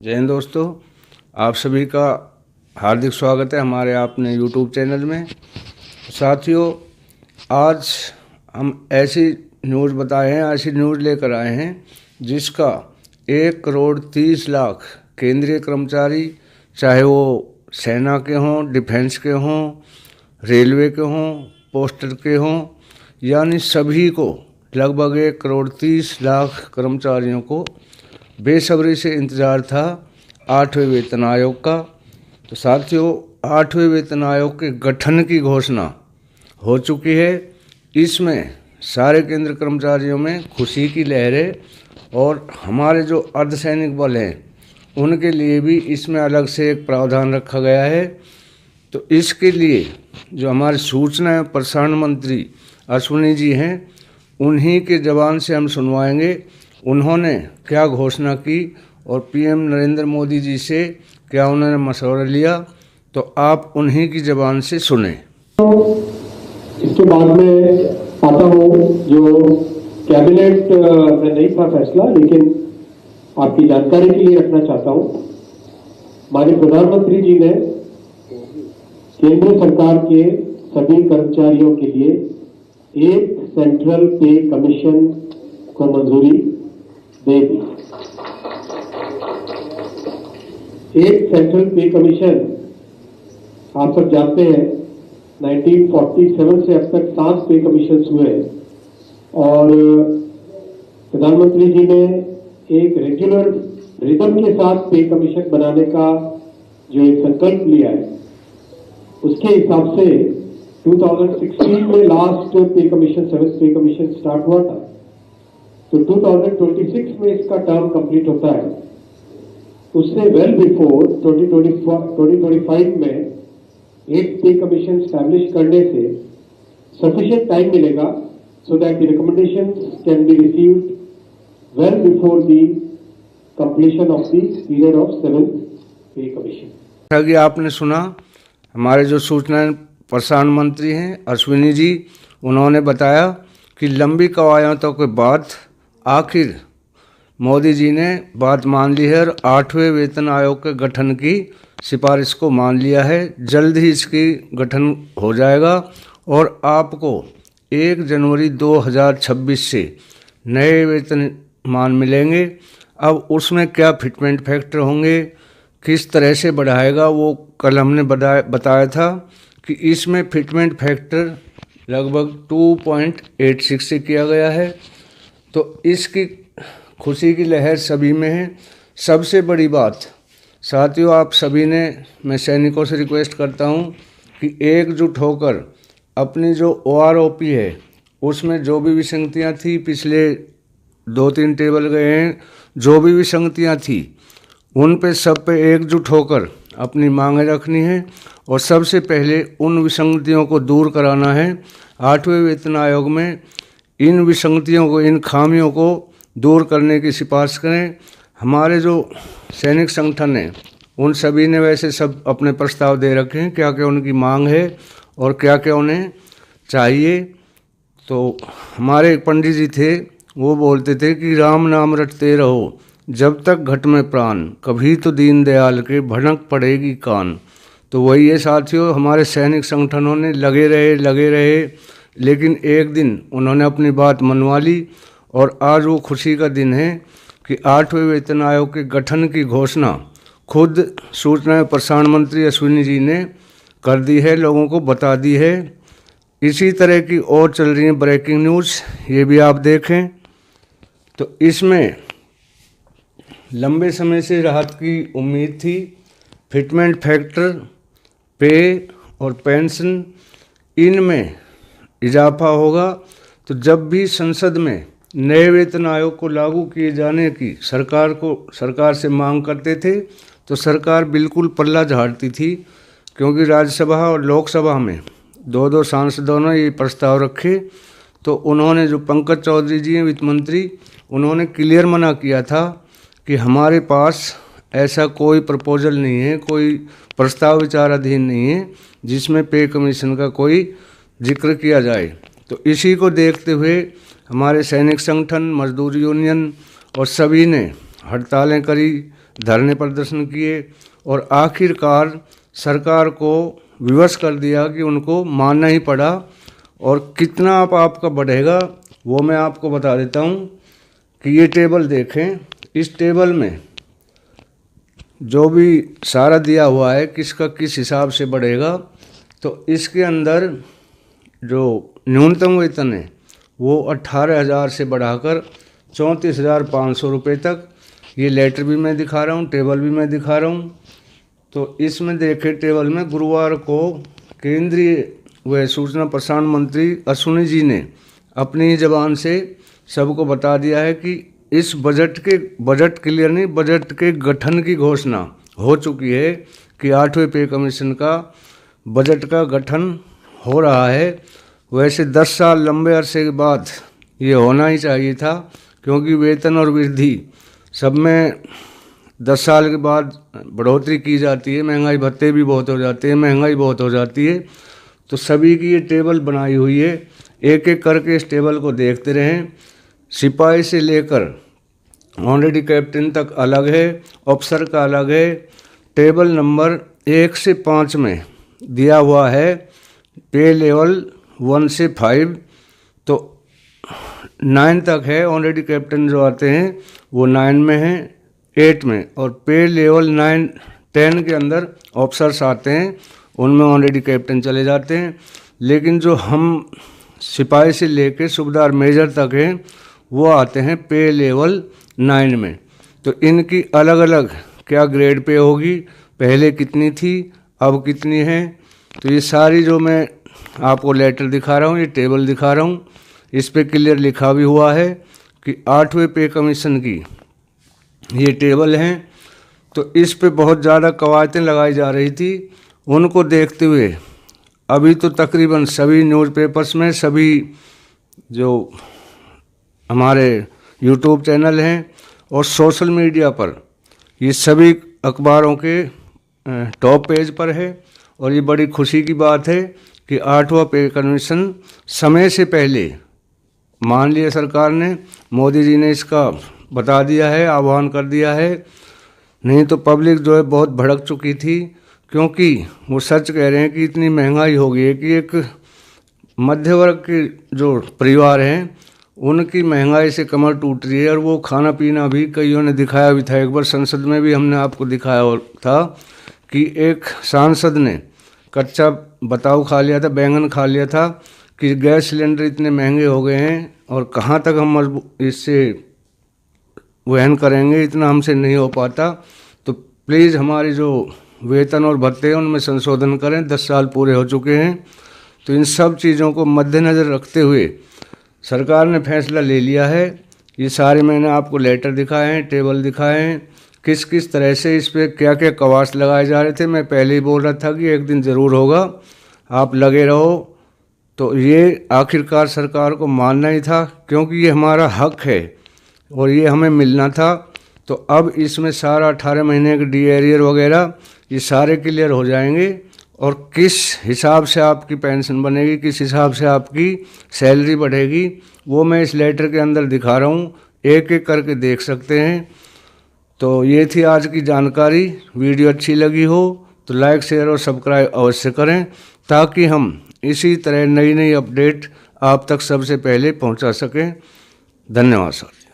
जय हिंद दोस्तों, आप सभी का हार्दिक स्वागत है हमारे आपने यूट्यूब चैनल में। साथियों, आज हम ऐसी न्यूज़ बताए हैं, ऐसी न्यूज़ लेकर आए हैं जिसका 1,30,00,000 केंद्रीय कर्मचारी, चाहे वो सेना के हों, डिफेंस के हों, रेलवे के हों, पोस्टल के हों, यानी सभी को लगभग 1,30,00,000 कर्मचारियों को बेसब्री से इंतज़ार था 8वें वेतन आयोग का। तो साथियों, 8वें वेतन आयोग के गठन की घोषणा हो चुकी है। इसमें सारे केंद्र कर्मचारियों में खुशी की लहर है और हमारे जो अर्धसैनिक बल हैं उनके लिए भी इसमें अलग से एक प्रावधान रखा गया है। तो इसके लिए जो हमारे सूचना एवं प्रसारण मंत्री अश्विनी जी हैं, उन्हीं के जबान से हम सुनवाएंगे उन्होंने क्या घोषणा की और पीएम नरेंद्र मोदी जी से क्या उन्होंने मशवरा लिया। तो आप उन्हीं की जबान से सुने। इसके बाद में आता हूँ जो कैबिनेट में नहीं था फैसला, लेकिन आपकी जानकारी के लिए रखना चाहता हूँ। माननीय प्रधानमंत्री जी ने केंद्र सरकार के सभी कर्मचारियों के लिए एक सेंट्रल पे कमीशन को मंजूरी दे दी। एक सेंट्रल पे कमीशन आप सब जानते हैं 1947 से अब तक 7 पे कमीशन हुए और प्रधानमंत्री जी ने एक रेगुलर रिदम के साथ पे कमीशन बनाने का जो एक संकल्प लिया है, उसके हिसाब से 2016 में लास्ट पे कमीशन 7th पे कमीशन स्टार्ट हुआ था। तो 2026 में इसका टर्म कंप्लीट होता है। उससे वेल बिफोर 2025 में एक पे कमीशन स्टैब्लिश करने से सफिशिएंट टाइम मिलेगा so that the recommendations can be received well before the completion of the period of 7th पे कमीशन। आगे आपने सुना, हमारे जो सूचना प्रसारण मंत्री हैं अश्विनी जी, उन्होंने बताया कि लंबी कवायदों के बाद आखिर मोदी जी ने बात मान ली है और 8वें वेतन आयोग के गठन की सिफारिश को मान लिया है। जल्द ही इसकी गठन हो जाएगा और आपको 1 जनवरी 2026 से नए वेतनमान मिलेंगे। अब उसमें क्या फिटमेंट फैक्टर होंगे, किस तरह से बढ़ाएगा, वो कल हमने बताया था कि इसमें फिटमेंट फैक्टर लगभग 2.86 से किया गया है। तो इसकी खुशी की लहर सभी में है। सबसे बड़ी बात साथियों, आप सभी ने, मैं सैनिकों से रिक्वेस्ट करता हूं कि एकजुट होकर अपनी जो OROP है उसमें जो भी विसंगतियां थी, पिछले 2-3 टेबल गए हैं, जो भी विसंगतियां थी उन पे सब पे एकजुट होकर अपनी मांगें रखनी है और सबसे पहले उन विसंगतियों को दूर कराना है। 8वें वेतन आयोग में इन विसंगतियों को, इन खामियों को दूर करने की सिफारिश करें। हमारे जो सैनिक संगठन हैं उन सभी ने वैसे सब अपने प्रस्ताव दे रखे हैं, क्या क्या उनकी मांग है और क्या क्या उन्हें चाहिए। तो हमारे एक पंडित जी थे, वो बोलते थे कि राम नाम रटते रहो जब तक घट में प्राण, कभी तो दीन दयाल के भनक पड़ेगी कान। तो वही है साथियों, हमारे सैनिक संगठनों ने लगे रहे, लेकिन एक दिन उन्होंने अपनी बात मनवा ली और आज वो खुशी का दिन है कि 8वें वेतन आयोग के गठन की घोषणा खुद सूचना एवं प्रसारण मंत्री अश्विनी जी ने कर दी है, लोगों को बता दी है। इसी तरह की और चल रही है ब्रेकिंग न्यूज़, ये भी आप देखें। तो इसमें लंबे समय से राहत की उम्मीद थी। फिटमेंट फैक्टर, पे और पेंशन, इनमें इजाफा होगा। तो जब भी संसद में नए वेतन आयोग को लागू किए जाने की सरकार से मांग करते थे तो सरकार बिल्कुल पल्ला झाड़ती थी, क्योंकि राज्यसभा और लोकसभा में 2-2 सांसदों ने ये प्रस्ताव रखे। तो उन्होंने, जो पंकज चौधरी जी हैं वित्त मंत्री, उन्होंने क्लियर मना किया था कि हमारे पास ऐसा कोई प्रपोजल नहीं है, कोई प्रस्ताव विचाराधीन नहीं है जिसमें पे कमीशन का कोई जिक्र किया जाए। तो इसी को देखते हुए हमारे सैनिक संगठन, मजदूर यूनियन और सभी ने हड़तालें करी, धरने प्रदर्शन किए और आखिरकार सरकार को विवश कर दिया कि उनको मानना ही पड़ा। और कितना आपका बढ़ेगा वो मैं आपको बता देता हूँ कि ये टेबल देखें। इस टेबल में जो भी सारा दिया हुआ है किसका किस हिसाब से बढ़ेगा, तो इसके अंदर जो न्यूनतम वेतन है वो 18,000 से बढ़ाकर 34,500 रुपये तक, ये लेटर भी मैं दिखा रहा हूँ, टेबल भी मैं दिखा रहा हूँ। तो इसमें देखे टेबल में गुरुवार को केंद्रीय व सूचना प्रसारण मंत्री अश्विनी जी ने अपनी ही जबान से सबको बता दिया है कि इस बजट क्लियर नहीं, बजट के गठन की घोषणा हो चुकी है कि 8वें पे कमीशन का बजट का गठन हो रहा है। वैसे 10 साल लंबे अरसे के बाद ये होना ही चाहिए था, क्योंकि वेतन और वृद्धि सब में 10 साल के बाद बढ़ोतरी की जाती है, महंगाई भत्ते भी बहुत हो जाते हैं, महंगाई बहुत हो जाती है। तो सभी की ये टेबल बनाई हुई है, एक एक करके इस टेबल को देखते रहें। सिपाही से लेकर ऑनरेडी कैप्टन तक अलग है, अफसर का अलग है। टेबल नंबर 1 से 5 में दिया हुआ है पे लेवल 1 से 5, तो 9 तक है। ऑनरेडी कैप्टन जो आते हैं वो 9 में है, 8 में, और पे लेवल 9 10 के अंदर ऑफिसर्स आते हैं, उनमें ऑनरेडी कैप्टन चले जाते हैं। लेकिन जो हम सिपाही से लेकर सूबेदार मेजर तक हैं वो आते हैं पे लेवल 9 में। तो इनकी अलग अलग क्या ग्रेड पे होगी, पहले कितनी थी अब कितनी है, तो ये सारी जो मैं आपको लेटर दिखा रहा हूँ, ये टेबल दिखा रहा हूँ, इस पे क्लियर लिखा भी हुआ है कि 8वें पे कमीशन की ये टेबल हैं। तो इस पे बहुत ज़्यादा कवायदें लगाई जा रही थी, उनको देखते हुए अभी तो तकरीबन सभी न्यूज़पेपर्स में, सभी जो हमारे यूट्यूब चैनल हैं और सोशल मीडिया पर, ये सभी अखबारों के टॉप पेज पर है। और ये बड़ी खुशी की बात है कि 8वां पे कमीशन समय से पहले मान लिया सरकार ने, मोदी जी ने इसका बता दिया है, आह्वान कर दिया है। नहीं तो पब्लिक जो है बहुत भड़क चुकी थी, क्योंकि वो सच कह रहे हैं कि इतनी महंगाई हो गई है कि एक मध्य वर्ग के जो परिवार हैं उनकी महंगाई से कमर टूट रही है। और वो खाना पीना भी कईयों ने दिखाया भी था, एक बार संसद में भी हमने आपको दिखाया था कि एक सांसद ने कच्चा बताऊ खा लिया था, बैंगन खा लिया था कि गैस सिलेंडर इतने महंगे हो गए हैं और कहाँ तक हम इससे वहन करेंगे, इतना हमसे नहीं हो पाता। तो प्लीज़ हमारी जो वेतन और भत्ते हैं उनमें संशोधन करें, 10 साल पूरे हो चुके हैं। तो इन सब चीज़ों को मद्देनज़र रखते हुए सरकार ने फैसला ले लिया है। ये सारे मैंने आपको लेटर दिखाए हैं, टेबल दिखाए हैं, किस किस तरह से इस पर क्या क्या कवास लगाए जा रहे थे। मैं पहले ही बोल रहा था कि एक दिन ज़रूर होगा, आप लगे रहो। तो ये आखिरकार सरकार को मानना ही था, क्योंकि ये हमारा हक है और ये हमें मिलना था। तो अब इसमें सारा 18 महीने के डी एरियर वगैरह ये सारे क्लियर हो जाएंगे, और किस हिसाब से आपकी पेंशन बनेगी, किस हिसाब से आपकी सैलरी बढ़ेगी, वो मैं इस लेटर के अंदर दिखा रहा हूँ, एक एक करके देख सकते हैं। तो ये थी आज की जानकारी। वीडियो अच्छी लगी हो तो लाइक शेयर और सब्सक्राइब अवश्य करें, ताकि हम इसी तरह नई नई अपडेट आप तक सबसे पहले पहुंचा सकें। धन्यवाद सर।